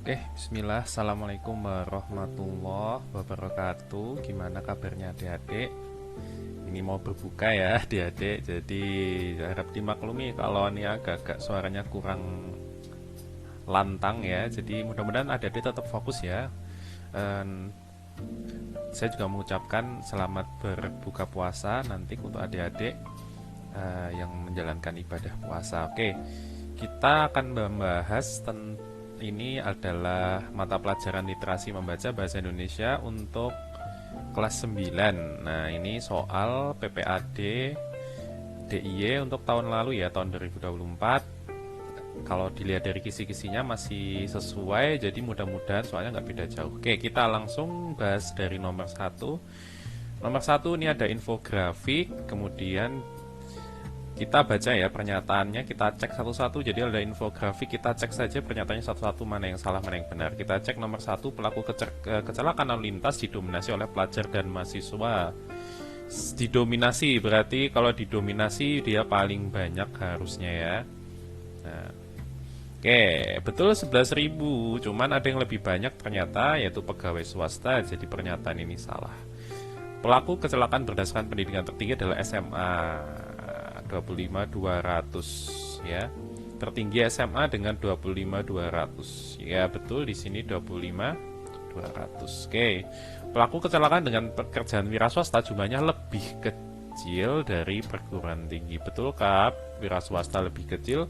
Oke, bismillah. Assalamualaikum warahmatullahi wabarakatuh. Gimana kabarnya adik-adik? Ini mau berbuka ya adik-adik. Jadi harap dimaklumi kalau ini agak-agak suaranya kurang lantang ya. Jadi mudah-mudahan adik-adik tetap fokus ya. Dan saya juga mengucapkan selamat berbuka puasa nanti untuk adik-adik yang menjalankan ibadah puasa. Oke, kita akan membahas tentang ini adalah mata pelajaran literasi membaca bahasa Indonesia untuk kelas 9. Nah, ini soal PPAD DIY untuk tahun lalu ya, tahun 2024. Kalau dilihat dari kisi-kisinya masih sesuai, jadi mudah-mudahan soalnya nggak beda jauh. Oke, kita langsung bahas dari nomor satu. Nomor satu ini ada infografik, kemudian kita baca ya pernyataannya, kita cek satu-satu. Jadi ada infografik, kita cek saja pernyataannya satu-satu, mana yang salah, mana yang benar. Kita cek nomor satu, pelaku kecelakaan lalu lintas didominasi oleh pelajar dan mahasiswa. Didominasi berarti kalau didominasi dia paling banyak harusnya ya. Nah, oke, betul 11.000, cuman ada yang lebih banyak ternyata yaitu pegawai swasta, jadi pernyataan ini salah. Pelaku kecelakaan berdasarkan pendidikan tertinggi adalah SMA 25.200 ya. Tertinggi SMA dengan 25.200. Ya, betul di sini 25.200. Oke. Pelaku kecelakaan dengan pekerjaan wira swasta jumlahnya lebih kecil dari perguruan tinggi. Betul, Kak? Wira swasta lebih kecil.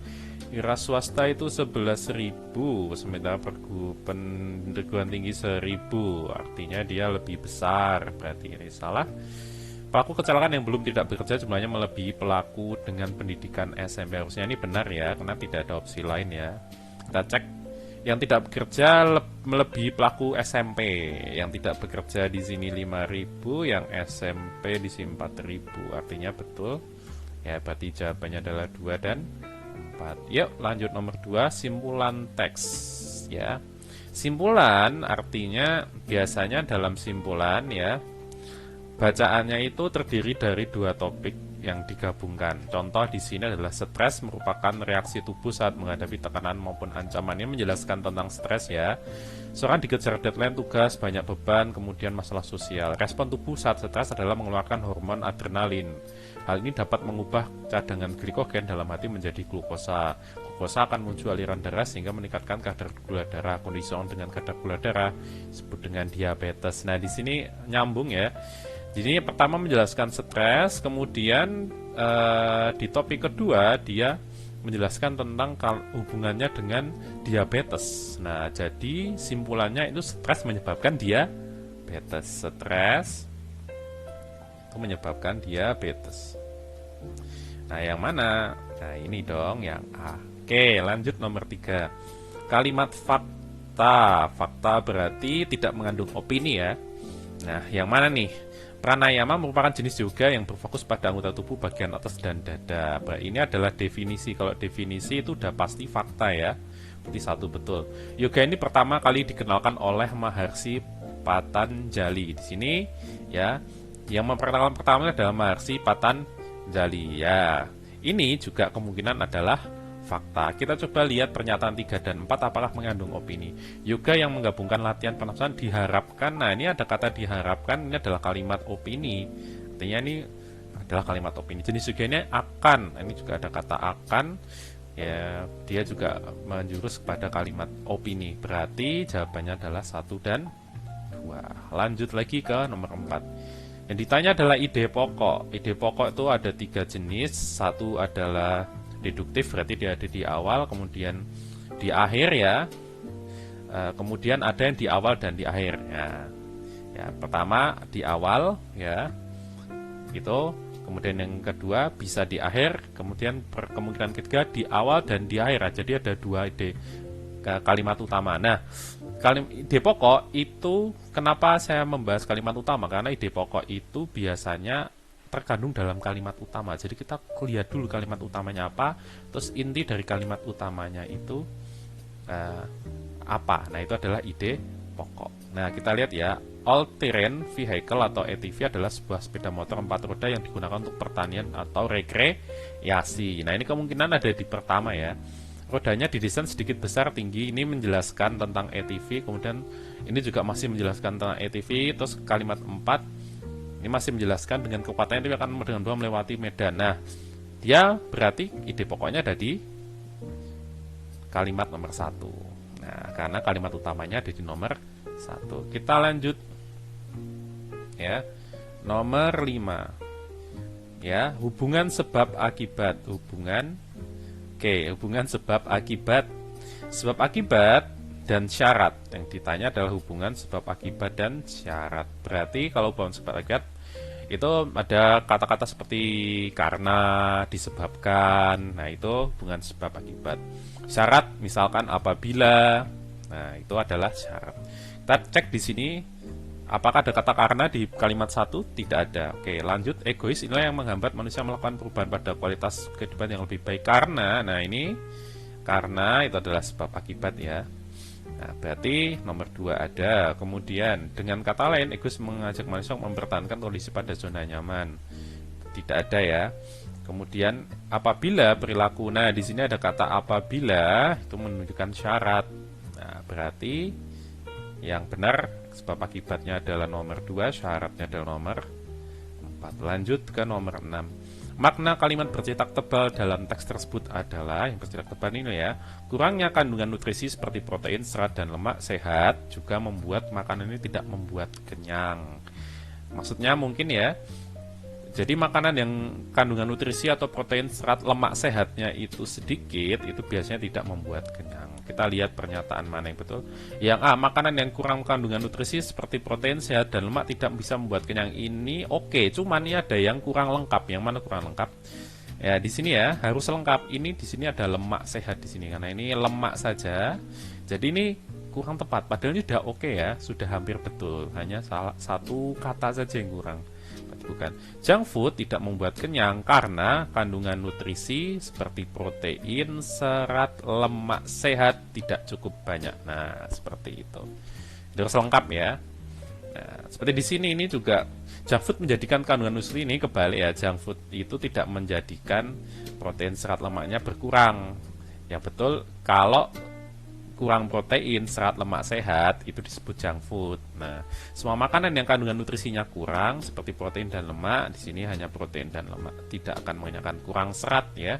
Wira swasta itu 11.000, sementara perguruan tinggi 1.000. Artinya dia lebih besar. Berarti ini salah. Pelaku kecelakaan yang belum tidak bekerja jumlahnya melebihi pelaku dengan pendidikan SMP. Harusnya ini benar ya, karena tidak ada opsi lain ya. Kita cek, yang tidak bekerja melebihi pelaku SMP. Yang tidak bekerja di sini 5.000, yang SMP di sini 4.000. Artinya betul. Ya, berarti jawabannya adalah 2 dan 4. Yuk, lanjut nomor 2, simpulan teks ya. Simpulan artinya biasanya dalam simpulan ya, bacaannya itu terdiri dari 2 topik yang digabungkan. Contoh di sini adalah stres merupakan reaksi tubuh saat menghadapi tekanan maupun ancaman. Ini menjelaskan tentang stres ya. Seorang dikejar deadline tugas, banyak beban, kemudian masalah sosial. Respon tubuh saat stres adalah mengeluarkan hormon adrenalin. Hal ini dapat mengubah cadangan glikogen dalam hati menjadi glukosa. Glukosa akan muncul aliran darah sehingga meningkatkan kadar gula darah. Kondisi orang dengan kadar gula darah disebut dengan diabetes. Nah, di sini nyambung ya. Jadi pertama menjelaskan stres, kemudian di topik kedua dia menjelaskan tentang hubungannya dengan diabetes. Nah, jadi simpulannya itu stres menyebabkan diabetes. Stres itu menyebabkan diabetes. Nah, yang mana? Nah, ini dong yang A. Oke, lanjut nomor 3. Kalimat fakta. Fakta berarti tidak mengandung opini ya. Nah, yang mana nih? Pranayama merupakan jenis yoga yang berfokus pada anggota tubuh bagian atas dan dada. Ini adalah definisi. Kalau definisi itu udah pasti fakta ya. Berarti 1 betul. Yoga ini pertama kali dikenalkan oleh Maharshi Patanjali. Di sini ya, yang memperkenalkan pertama adalah Maharshi Patanjali ya. Ini juga kemungkinan adalah fakta. Kita coba lihat pernyataan 3 dan 4 apakah mengandung opini. Yoga yang menggabungkan latihan pernafasan diharapkan. Nah, ini ada kata diharapkan, ini adalah kalimat opini. Artinya ini adalah kalimat opini. Jenis yoga ini akan. Ini juga ada kata akan. Ya, dia juga menjurus kepada kalimat opini. Berarti jawabannya adalah 1 dan 2. Lanjut lagi ke nomor 4. Yang ditanya adalah ide pokok. Ide pokok itu ada 3 jenis. Satu adalah deduktif, berarti dia ada di awal, kemudian di akhir ya. Kemudian ada yang di awal dan di akhir ya. Ya, pertama di awal ya. Itu. Kemudian yang kedua bisa di akhir, kemudian kemungkinan ketiga di awal dan di akhir. Jadi ada 2 ide kalimat utama. Nah, ide pokok itu kenapa saya membahas kalimat utama? Karena ide pokok itu biasanya terkandung dalam kalimat utama. Jadi kita lihat dulu kalimat utamanya apa, terus inti dari kalimat utamanya itu apa. Nah, itu adalah ide pokok. Nah, kita lihat ya, all-terrain vehicle atau ATV adalah sebuah sepeda motor 4 roda yang digunakan untuk pertanian atau rekreasi. Nah, ini kemungkinan ada di pertama ya. rodanya didesain sedikit besar tinggi. Ini menjelaskan tentang ATV. Kemudian ini juga masih menjelaskan tentang ATV. Terus kalimat 4 ini masih menjelaskan dengan kekuatannya itu akan dengan mudah melewati medan. Nah, dia berarti ide pokoknya ada di kalimat nomor 1. Nah, karena kalimat utamanya ada di nomor 1. Kita lanjut ya. Nomor 5. Ya, hubungan sebab akibat. Hubungan sebab akibat. Sebab akibat dan syarat. Yang ditanya adalah hubungan sebab akibat dan syarat. Berarti kalau hubungan sebab akibat itu ada kata-kata seperti karena, disebabkan. Nah, itu hubungan sebab akibat. Syarat misalkan apabila. Nah, itu adalah syarat. Kita cek di sini apakah ada kata karena di kalimat 1? Tidak ada. Oke, lanjut. Egois inilah yang menghambat manusia melakukan perubahan pada kualitas kehidupan yang lebih baik. Karena, nah ini karena itu adalah sebab akibat ya. Nah, berarti nomor 2 ada. Kemudian dengan kata lain, egois mengajak manusia mempertahankan kondisi pada zona nyaman. Tidak ada ya. Kemudian apabila perilaku. Nah, di sini ada kata apabila itu menunjukkan syarat. Nah, berarti yang benar sebab akibatnya adalah nomor 2, syaratnya adalah nomor 4. Lanjut ke nomor 6. Makna kalimat bercetak tebal dalam teks tersebut adalah, yang bercetak tebal ini ya, kurangnya kandungan nutrisi seperti protein, serat, dan lemak sehat juga membuat makanan ini tidak membuat kenyang. Maksudnya mungkin ya, jadi makanan yang kandungan nutrisi atau protein, serat, lemak sehatnya itu sedikit, itu biasanya tidak membuat kenyang. Kita lihat pernyataan mana yang betul. Yang A, makanan yang kurang kandungan nutrisi seperti protein, sehat, dan lemak tidak bisa membuat kenyang. Ini oke, cuman ini ada yang kurang lengkap. Yang mana kurang lengkap? Ya, di sini ya harus lengkap. Ini di sini ada lemak sehat di sini karena ini lemak saja. Jadi ini kurang tepat. Padahal ini sudah oke ya, sudah hampir betul. Hanya satu kata saja yang kurang. Bukan. Junk food tidak membuat kenyang karena kandungan nutrisi seperti protein, serat, lemak sehat tidak cukup banyak. Nah, seperti itu. Harus lengkap ya. Nah, seperti di sini ini juga junk food menjadikan kandungan nutrisi ini kebalik ya. Junk food itu tidak menjadikan protein, serat, lemaknya berkurang. Yang betul kalau kurang protein, serat, lemak sehat itu disebut junk food. Nah, semua makanan yang kandungan nutrisinya kurang seperti protein dan lemak, di sini hanya protein dan lemak, tidak akan mengenyangkan, kurang serat ya.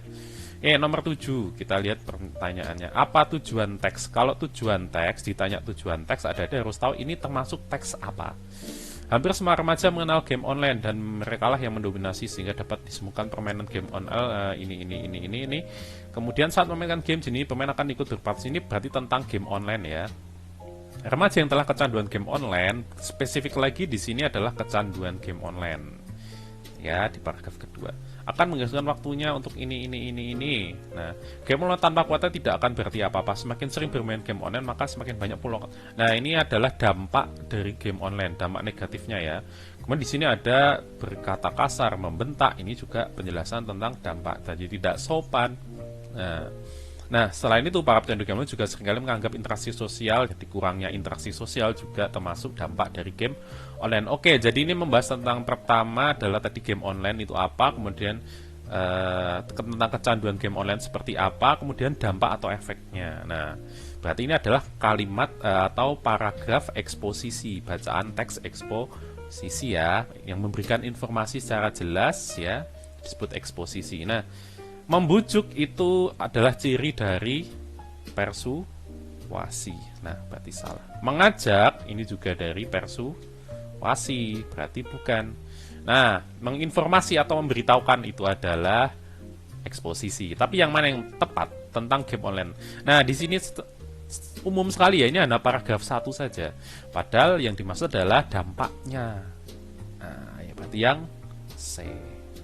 Nomor 7, kita lihat pertanyaannya. Apa tujuan teks? Kalau tujuan teks, ditanya tujuan teks, ada harus tahu ini termasuk teks apa. Hampir semua remaja mengenal game online dan mereka lah yang mendominasi sehingga dapat disemukan permainan game online ini. Kemudian saat memainkan game ini pemain akan ikut berpartisipasi. Ini berarti tentang game online ya. Remaja yang telah kecanduan game online, spesifik lagi di sini adalah kecanduan game online. Ya, di paragraf kedua. Akan menghabiskan waktunya untuk ini. Nah, game online tanpa kuota tidak akan berarti apa-apa. Semakin sering bermain game online, maka semakin banyak pula. Nah, ini adalah dampak dari game online, dampak negatifnya ya. Kemudian di sini ada berkata kasar, membentak. Ini juga penjelasan tentang dampak tadi tidak sopan. Nah, selain itu para pecandu game online juga seringkali menganggap interaksi sosial, jadi kurangnya interaksi sosial juga termasuk dampak dari game online. Oke, jadi ini membahas tentang pertama adalah tadi game online itu apa, kemudian tentang kecanduan game online seperti apa, kemudian dampak atau efeknya. Nah, berarti ini adalah kalimat atau paragraf eksposisi, bacaan teks eksposisi ya, yang memberikan informasi secara jelas ya, disebut eksposisi. Nah, membujuk itu adalah ciri dari persuasi. Nah, berarti salah. Mengajak ini juga dari persuasi, berarti bukan. Nah, menginformasi atau memberitahukan itu adalah eksposisi. Tapi yang mana yang tepat tentang game online? Nah, di sini umum sekali ya, ini hanya paragraf 1 saja. Padahal yang dimaksud adalah dampaknya. Nah, ya berarti yang C.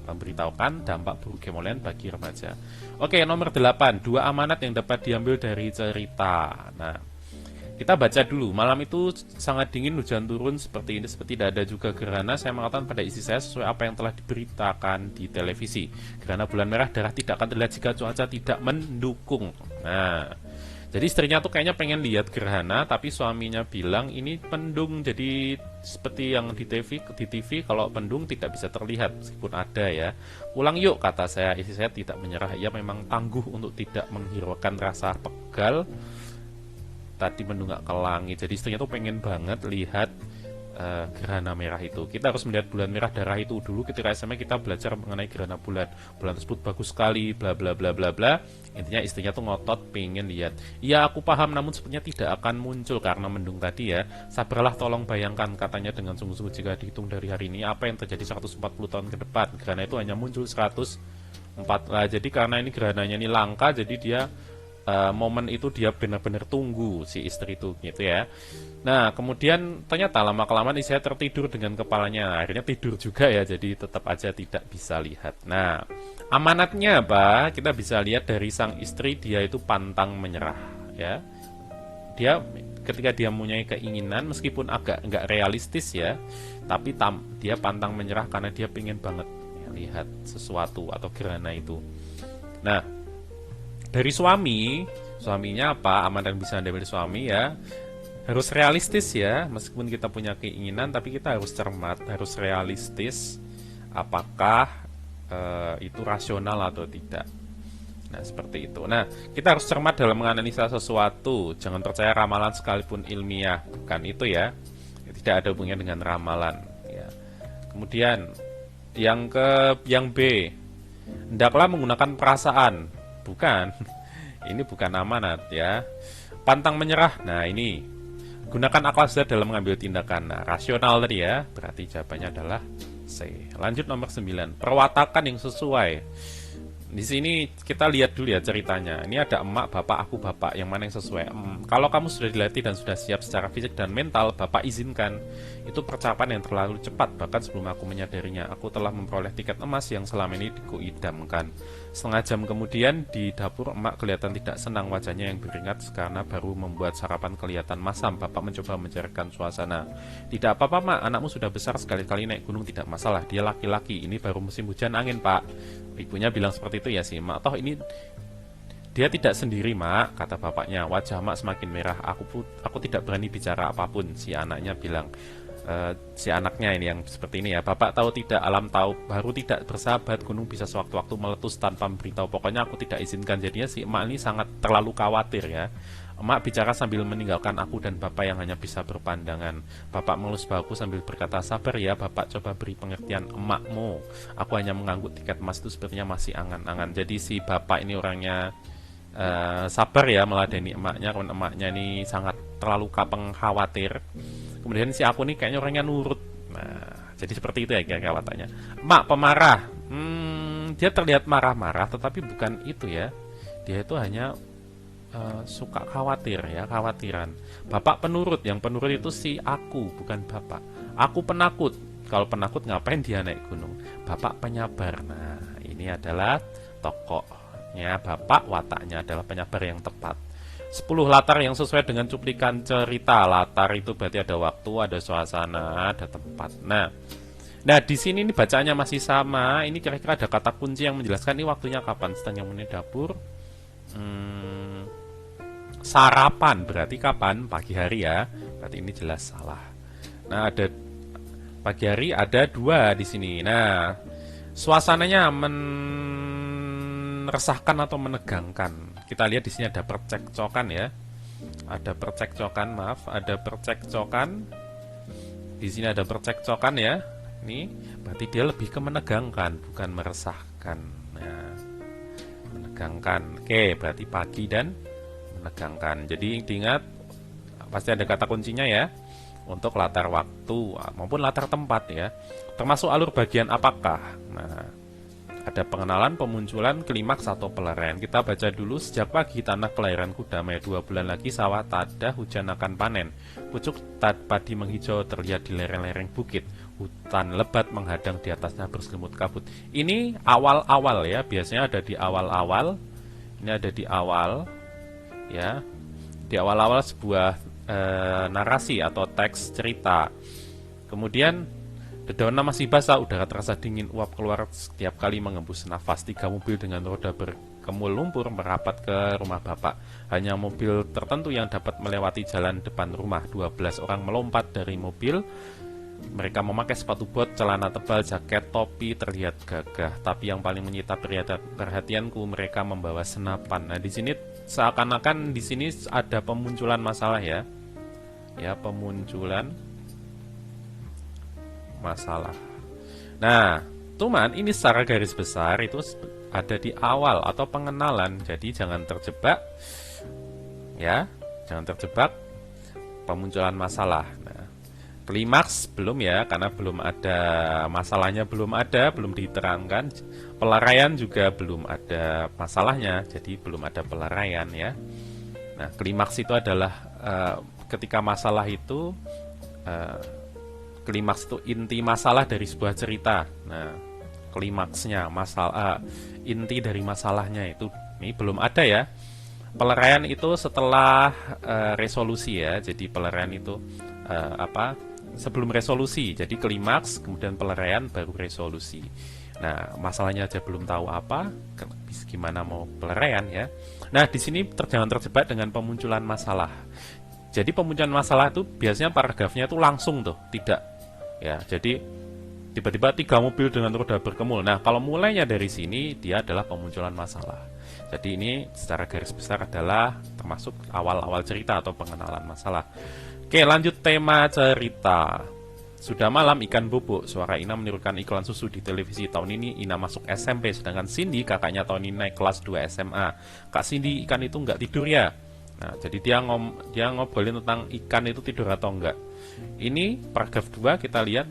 Memberitahukan dampak buruk game online bagi remaja. Oke, nomor 8, 2 amanat yang dapat diambil dari cerita. Nah, kita baca dulu. Malam itu sangat dingin, hujan turun seperti ini, seperti tidak ada juga gerhana. Saya mengatakan pada istri saya sesuai apa yang telah diberitakan di televisi. Gerhana bulan merah darah tidak akan terlihat jika cuaca tidak mendukung. Nah, Jadi istrinya tuh kayaknya pengen lihat gerhana, tapi suaminya bilang ini mendung. Jadi seperti yang di TV kalau mendung tidak bisa terlihat meskipun ada ya. Pulang yuk, kata saya. Istri saya tidak menyerah. Ia memang tangguh untuk tidak menghiraukan rasa pegal. Tadi mendung gak ke langit. Jadi istrinya tuh pengen banget lihat gerhana merah itu. Kita harus melihat bulan merah darah itu dulu. Ketika SMA kita belajar mengenai gerhana bulan. Bulan tersebut bagus sekali, bla bla bla bla bla. Intinya istrinya tuh ngotot pengen lihat. Ya aku paham, namun sepertinya tidak akan muncul karena mendung tadi ya. Sabarlah, tolong bayangkan, katanya dengan sungguh-sungguh, jika dihitung dari hari ini apa yang terjadi 140 tahun ke depan. Gerhana itu hanya muncul 104 lah. Jadi karena ini gerhananya ini langka, jadi dia momen itu dia benar-benar tunggu, si istri itu gitu ya. Nah kemudian ternyata lama-kelamaan saya tertidur dengan kepalanya, akhirnya tidur juga ya, jadi tetap aja tidak bisa lihat. Nah amanatnya apa? Kita bisa lihat dari sang istri, dia itu pantang menyerah ya. Dia ketika dia mempunyai keinginan meskipun agak nggak realistis ya, tapi dia pantang menyerah karena dia pengen banget ya, lihat sesuatu atau gerhana itu. Nah dari suaminya apa? Aman dan bisa dari suami ya, harus realistis ya. Meskipun kita punya keinginan, tapi kita harus cermat, harus realistis. Apakah itu rasional atau tidak? Nah seperti itu. Nah kita harus cermat dalam menganalisa sesuatu. Jangan percaya ramalan sekalipun ilmiah, bukan itu ya. Tidak ada hubungannya dengan ramalan. Ya. Kemudian yang B, hendaklah menggunakan perasaan. Bukan, ini bukan amanat ya. Pantang menyerah, nah ini gunakan akal sehat dalam mengambil tindakan. Nah, rasional tadi ya, berarti jawabannya adalah C. Lanjut nomor 9, perwatakan yang sesuai. Di sini kita lihat dulu ya ceritanya. Ini ada emak, bapak, aku bapak, yang mana yang sesuai? Kalau kamu sudah dilatih dan sudah siap secara fisik dan mental, bapak izinkan. Itu percakapan yang terlalu cepat, bahkan sebelum aku menyadarinya. Aku telah memperoleh tiket emas yang selama ini kuidamkan. Setengah jam kemudian di dapur, emak kelihatan tidak senang, wajahnya yang beringat karena baru membuat sarapan kelihatan masam. Bapak mencoba mencairkan suasana. Tidak apa-apa mak, anakmu sudah besar, sekali-kali naik gunung tidak masalah. Dia laki-laki, ini baru musim hujan angin pak. Ibunya bilang seperti itu ya sih mak, toh ini dia tidak sendiri mak, kata bapaknya. Wajah mak semakin merah. Aku tidak berani bicara apapun, si anaknya bilang. Si anaknya ini yang seperti ini ya. Bapak tahu tidak, alam tahu, baru tidak bersahabat, gunung bisa sewaktu-waktu meletus tanpa memberitahu. Pokoknya aku tidak izinkan. Jadinya si emak ini sangat terlalu khawatir ya. Emak bicara sambil meninggalkan aku dan bapak yang hanya bisa berpandangan. Bapak mengelus bahuku sambil berkata, sabar ya bapak, coba beri pengertian emakmu. Aku hanya mengangguk, tiket emas itu sepertinya masih angan-angan. Jadi si bapak ini orangnya sabar ya meladeni emaknya, karena emaknya ini sangat terlalu khawatir. Kemudian si aku nih kayaknya orangnya nurut. Nah, jadi seperti itu ya kira-kira wataknya. Emak pemarah. Dia terlihat marah-marah, tetapi bukan itu ya. Dia itu hanya suka khawatir ya, khawatiran. Bapak penurut, yang penurut itu si aku, bukan bapak. Aku penakut. Kalau penakut ngapain dia naik gunung? Bapak penyabar. Nah, ini adalah tokohnya bapak, wataknya adalah penyabar yang tepat. 10 latar yang sesuai dengan cuplikan cerita. Latar itu berarti ada waktu, ada suasana, ada tempat. Nah di sini ini bacaannya masih sama. Ini kira-kira ada kata kunci yang menjelaskan ini waktunya kapan. Sedang yang dapur. Sarapan berarti kapan? Pagi hari ya. Berarti ini jelas salah. Nah ada pagi hari, ada 2 di sini. Nah suasananya meresahkan atau menegangkan. Kita lihat di sini ada percekcokan ya. Ada percekcokan, maaf, ada percekcokan. Di sini ada percekcokan ya. Ini berarti dia lebih ke menegangkan, bukan meresahkan. Nah, menegangkan. Oke, berarti pagi dan menegangkan. Jadi diingat pasti ada kata kuncinya ya. Untuk latar waktu maupun latar tempat ya. Termasuk alur bagian apakah. Nah, ada pengenalan, pemunculan, klimaks atau pelarian. Kita baca dulu. Sejak pagi tanah kelahiranku damai, 2 bulan lagi sawah tada, hujan akan panen. Pucuk padi menghijau terlihat di lereng-lereng bukit. Hutan lebat menghadang, di atasnya berselimut kabut. Ini awal-awal ya, biasanya ada di awal-awal. Ini ada di awal ya. Di awal-awal sebuah narasi atau teks cerita. Kemudian dedaunan masih basah, udara terasa dingin, uap keluar setiap kali mengembus nafas. 3 mobil dengan roda kemul lumpur merapat ke rumah bapak. Hanya mobil tertentu yang dapat melewati jalan depan rumah. 12 orang melompat dari mobil. Mereka memakai sepatu bot, celana tebal, jaket, topi, terlihat gagah. Tapi yang paling menyita perhatianku, mereka membawa senapan. Nah, di sini seakan-akan di sini ada pemunculan masalah ya. Ya, pemunculan masalah. Nah, cuman ini secara garis besar itu ada di awal atau pengenalan. Jadi jangan terjebak ya, jangan terjebak pemunculan masalah. Nah, klimaks belum ya, karena belum ada masalahnya, belum diterangkan. Pelaraian juga belum ada masalahnya, jadi belum ada pelaraian ya. Nah, klimaks itu adalah ketika masalah itu klimaks itu inti masalah dari sebuah cerita. Nah, klimaksnya masalah inti dari masalahnya itu ini belum ada ya. Pelaraian itu setelah resolusi ya. Jadi pelaraian itu sebelum resolusi. Jadi klimaks, kemudian pelaraian, baru resolusi. Nah, masalahnya aja belum tahu apa, gimana mau pelaraian ya. Nah, di sini jangan terjebak dengan pemunculan masalah. Jadi pemunculan masalah itu biasanya paragrafnya itu langsung tuh, tidak ya. Jadi tiba-tiba 3 mobil dengan roda berkemul. Nah, kalau mulainya dari sini dia adalah pemunculan masalah. Jadi ini secara garis besar adalah termasuk awal-awal cerita atau pengenalan masalah. Oke, lanjut tema cerita. Sudah malam ikan bubuk. Suara Ina menirukan iklan susu di televisi. Tahun ini Ina masuk SMP, sedangkan Cindy kakaknya tahun ini naik kelas 2 SMA. Kak Cindy, ikan itu nggak tidur ya? Nah, jadi dia ngobrolin tentang ikan itu tidur atau enggak. Ini paragraf 2 kita lihat.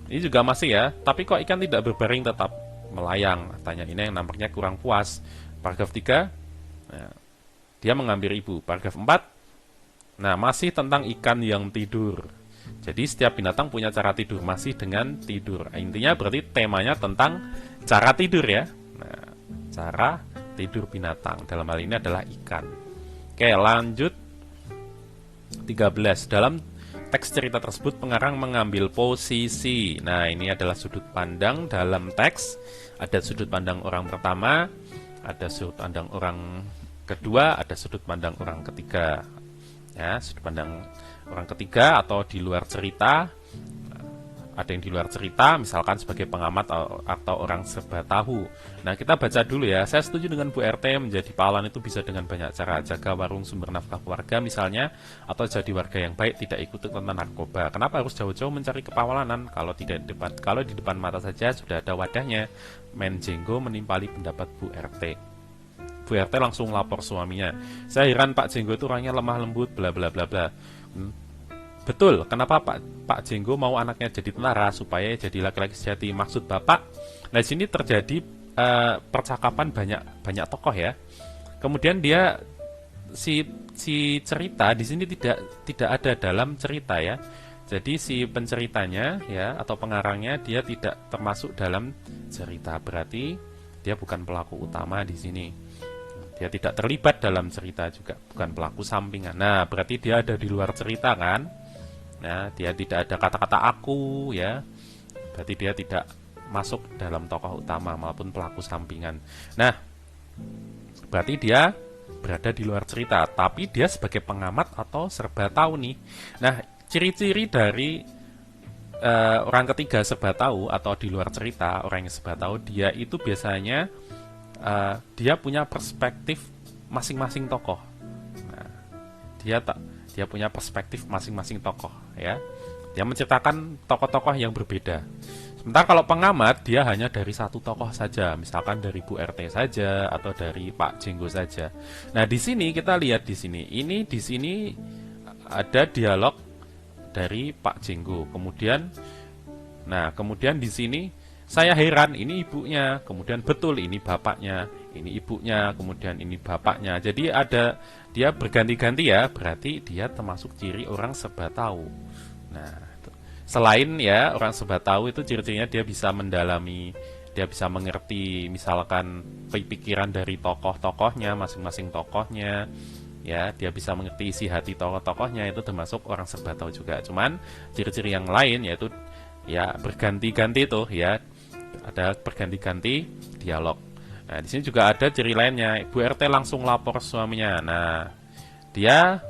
Ini juga masih ya, tapi kok ikan tidak berbaring tetap melayang? Tanya Ina yang nampaknya kurang puas. Paragraf 3, nah, dia mengambil ibu. Paragraf 4, nah masih tentang ikan yang tidur. Jadi setiap binatang punya cara tidur, masih dengan tidur. Intinya berarti temanya tentang cara tidur ya. Nah, cara tidur binatang. Dalam hal ini adalah ikan. Oke, lanjut 13. Dalam teks cerita tersebut pengarang mengambil posisi. Nah, ini adalah sudut pandang dalam teks. Ada sudut pandang orang pertama, ada sudut pandang orang kedua, ada sudut pandang orang ketiga. Ya, sudut pandang orang ketiga atau di luar cerita. Ada yang di luar cerita, misalkan sebagai pengamat atau orang serba tahu. Nah, kita baca dulu ya. Saya setuju dengan Bu RT, menjadi pahlawan itu bisa dengan banyak cara. Jaga warung sumber nafkah keluarga misalnya, atau jadi warga yang baik, tidak ikut tentang narkoba. Kenapa harus jauh-jauh mencari kepahlawanan? Kalau di depan mata saja sudah ada wadahnya. Men Jenggo menimpali pendapat Bu RT. Bu RT langsung lapor suaminya. Saya heran Pak Jenggo itu orangnya lemah lembut, bla bla bla bla. Betul, kenapa Pak Jenggo mau anaknya jadi tentara supaya jadi laki-laki sejati? Maksud Bapak? Nah, di sini terjadi percakapan banyak tokoh ya. Kemudian dia si cerita di sini tidak ada dalam cerita ya. Jadi si penceritanya ya atau pengarangnya dia tidak termasuk dalam cerita. Berarti dia bukan pelaku utama di sini. Dia tidak terlibat dalam cerita juga, bukan pelaku sampingan. Nah, berarti dia ada di luar cerita kan? Nah, dia tidak ada kata-kata aku ya. Berarti dia tidak masuk dalam tokoh utama maupun pelaku sampingan. Nah, berarti dia berada di luar cerita, tapi dia sebagai pengamat atau serba tahu nih. Nah, ciri-ciri dari orang ketiga serba tahu atau di luar cerita, orang yang serba tahu, dia itu biasanya dia punya perspektif masing-masing tokoh. Nah, dia punya perspektif masing-masing tokoh ya. Dia menceritakan tokoh-tokoh yang berbeda. Sementara kalau pengamat dia hanya dari satu tokoh saja, misalkan dari Bu RT saja atau dari Pak Jenggo saja. Nah, di sini kita lihat di sini. Ini di sini ada dialog dari Pak Jenggo. Kemudian di sini saya heran, ini ibunya, kemudian betul ini bapaknya, ini ibunya, kemudian ini bapaknya. Jadi dia berganti-ganti ya, berarti dia termasuk ciri orang serba tahu. Nah, selain ya orang serba tahu itu ciri-cirinya dia bisa mendalami, dia bisa mengerti misalkan pikiran dari tokoh-tokohnya, masing-masing tokohnya. Ya, dia bisa mengerti isi hati tokoh-tokohnya, itu termasuk orang serba tahu juga. Cuman ciri-ciri yang lain yaitu ya berganti-ganti tuh ya. Ada berganti-ganti dialog. Nah, di sini juga ada ciri lainnya. Ibu RT langsung lapor suaminya. Nah, dia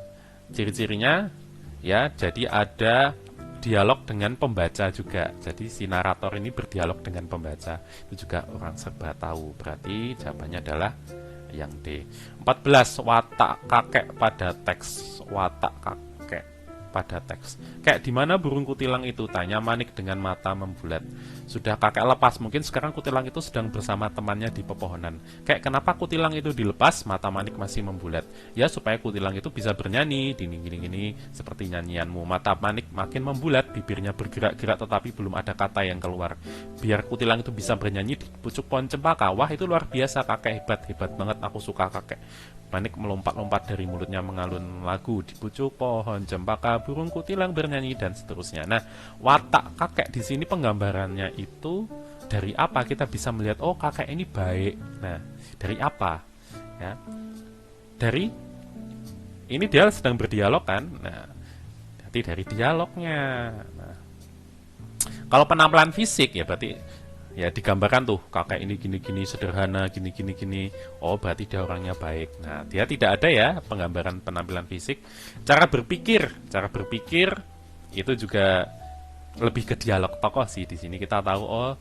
ciri-cirinya ya, jadi ada dialog dengan pembaca juga. Jadi si narator ini berdialog dengan pembaca. Itu juga orang serba tahu. Berarti jawabannya adalah yang D. 14. Watak kakek pada teks. Watak kakek pada teks. Kayak di mana burung kutilang itu? Tanya Manik dengan mata membulat. Sudah kakek lepas, mungkin sekarang kutilang itu sedang bersama temannya di pepohonan. Kayak kenapa kutilang itu dilepas? Mata Manik masih membulat. Ya supaya kutilang itu bisa bernyanyi, gini seperti nyanyianmu. Mata Manik makin membulat, bibirnya bergerak-gerak tetapi belum ada kata yang keluar. Biar kutilang itu bisa bernyanyi di pucuk pohon cempaka. Wah, itu luar biasa, kakek hebat banget, aku suka kakek. Manik melompat-lompat dari mulutnya mengalun lagu. Di pucuk pohon cempaka burung kutilang bernyanyi dan seterusnya. Nah, watak kakek di sini penggambarannya itu dari apa kita bisa melihat oh kakek ini baik. Nah, dari apa? Ya. Dari ini dia sedang berdialog kan? Nah, berarti dari dialognya. Nah, kalau penampilan fisik ya berarti ya digambarkan tuh kakek ini gini-gini sederhana gini. Oh berarti dia orangnya baik. Nah dia tidak ada ya penggambaran penampilan fisik. Cara berpikir itu juga lebih ke dialog tokoh sih. Di sini kita tahu oh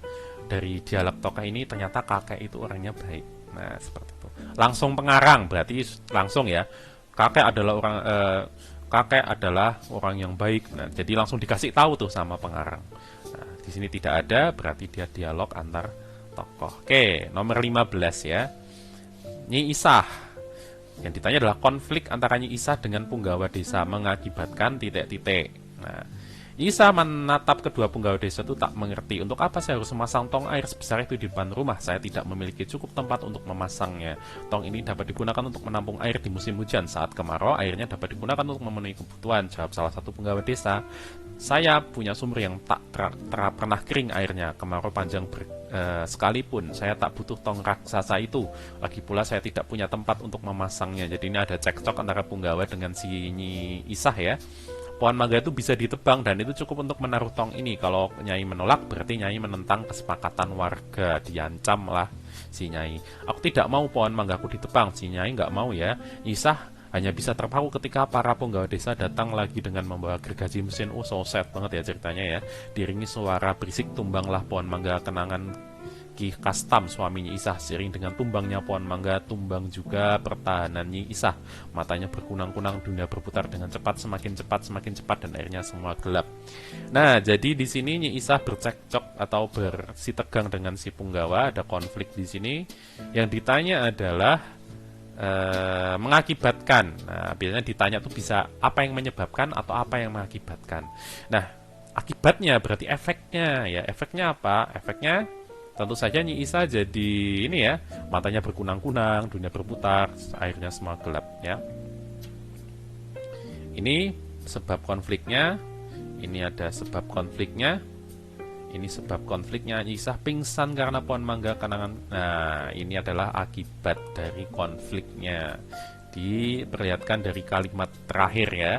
dari dialog tokoh ini ternyata kakek itu orangnya baik. Nah seperti itu. Langsung pengarang berarti langsung ya kakek adalah orang yang baik. Nah jadi langsung dikasih tahu tuh sama pengarang. Di sini tidak ada, berarti dia dialog antar tokoh. Oke, nomor 15 ya. Nyi Isah. Yang ditanya adalah konflik antara Nyi Isah dengan punggawa desa mengakibatkan titik-titik. Nah, Nyi Isah menatap kedua punggawa desa itu tak mengerti. Untuk apa saya harus memasang tong air sebesar itu di depan rumah? Saya tidak memiliki cukup tempat untuk memasangnya. Tong ini dapat digunakan untuk menampung air di musim hujan. Saat kemarau, airnya dapat digunakan untuk memenuhi kebutuhan. Jawab salah satu punggawa desa. Saya punya sumur yang tak pernah kering airnya. Kemarau panjang sekalipun saya tak butuh tong raksasa itu. Lagi pula saya tidak punya tempat untuk memasangnya. Jadi ini ada cekcok antara punggawa dengan si Nyi Isah ya. Pohon mangga itu bisa ditebang dan itu cukup untuk menaruh tong ini. Kalau Nyai menolak berarti Nyai menentang kesepakatan warga. Diancam lah si Nyai. Aku tidak mau pohon manggaku ditebang. Si Nyai nggak mau ya. Isah hanya bisa terpaku ketika para punggawa desa datang lagi dengan membawa gergaji mesin. So sad banget ya ceritanya ya. Diringi suara berisik tumbanglah pohon mangga kenangan Ki Kastam suaminya Isah. Seiring dengan tumbangnya pohon mangga, tumbang juga pertahanan Nyi Isah. Matanya berkunang-kunang, dunia berputar dengan cepat, semakin cepat dan akhirnya semua gelap. Nah, jadi di sini Nyi Isah bercekcok atau bersitegang dengan si punggawa, ada konflik di sini. Yang ditanya adalah mengakibatkan. Nah, biasanya ditanya tuh bisa apa yang menyebabkan atau apa yang mengakibatkan. Nah, akibatnya berarti efeknya ya. Efeknya apa? Efeknya tentu saja Nyi Isah jadi ini ya, matanya berkunang-kunang, dunia berputar, akhirnya semua gelap ya. Ini sebab konfliknya. Ini ada sebab konfliknya. Ini sebab konfliknya. Nyi Isah pingsan karena pohon mangga kenangan. Nah, ini adalah akibat dari konfliknya. Diperlihatkan dari kalimat terakhir ya.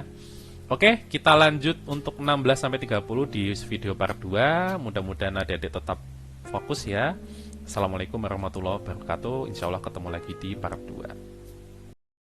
Oke, kita lanjut untuk 16-30 di video part 2. Mudah-mudahan adik-adik tetap fokus ya. Assalamualaikum warahmatullahi wabarakatuh. Insya Allah ketemu lagi di part 2.